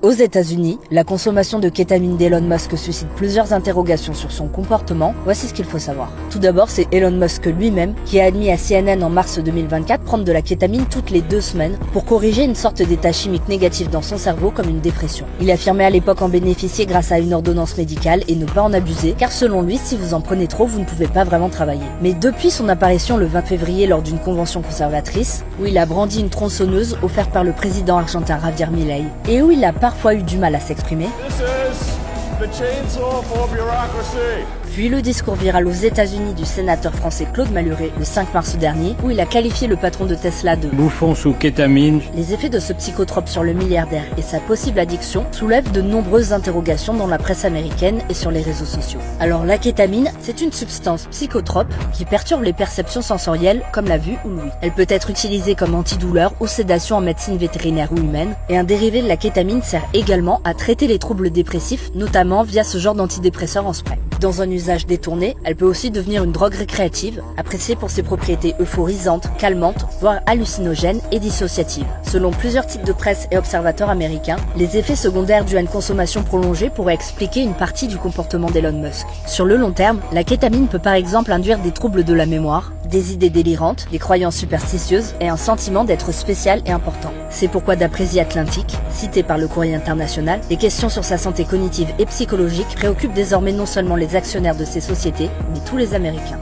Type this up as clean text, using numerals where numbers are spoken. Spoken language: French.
Aux États-Unis, la consommation de kétamine d'Elon Musk suscite plusieurs interrogations sur son comportement. Voici ce qu'il faut savoir. Tout d'abord, c'est Elon Musk lui-même qui a admis à CNN en mars 2024 prendre de la kétamine toutes les 2 semaines pour corriger une sorte d'état chimique négatif dans son cerveau comme une dépression. Il affirmait à l'époque en bénéficier grâce à une ordonnance médicale et ne pas en abuser, car selon lui, si vous en prenez trop, vous ne pouvez pas vraiment travailler. Mais depuis son apparition le 20 février lors d'une convention conservatrice, où il a brandi une tronçonneuse offerte par le président argentin Javier Milei, et où il a parfois eu du mal à s'exprimer, puis le discours viral aux États-Unis du sénateur français Claude Malhuret le 5 mars dernier, où il a qualifié le patron de Tesla de bouffon sous kétamine. Les effets de ce psychotrope sur le milliardaire et sa possible addiction soulèvent de nombreuses interrogations dans la presse américaine et sur les réseaux sociaux. Alors la kétamine, c'est une substance psychotrope qui perturbe les perceptions sensorielles comme la vue ou l'ouïe. Elle peut être utilisée comme antidouleur ou sédation en médecine vétérinaire ou humaine, et un dérivé de la kétamine sert également à traiter les troubles dépressifs, notamment via ce genre d'antidépresseur en spray. Dans un usage détourné, elle peut aussi devenir une drogue récréative, appréciée pour ses propriétés euphorisantes, calmantes, voire hallucinogènes et dissociatives. Selon plusieurs titres de presse et observateurs américains, les effets secondaires dus à une consommation prolongée pourraient expliquer une partie du comportement d'Elon Musk. Sur le long terme, la kétamine peut par exemple induire des troubles de la mémoire, des idées délirantes, des croyances superstitieuses et un sentiment d'être spécial et important. C'est pourquoi d'après The Atlantic, cité par le Courrier international, les questions sur sa santé cognitive et psychologique préoccupent désormais non seulement les actionnaires de ces sociétés, mais tous les Américains.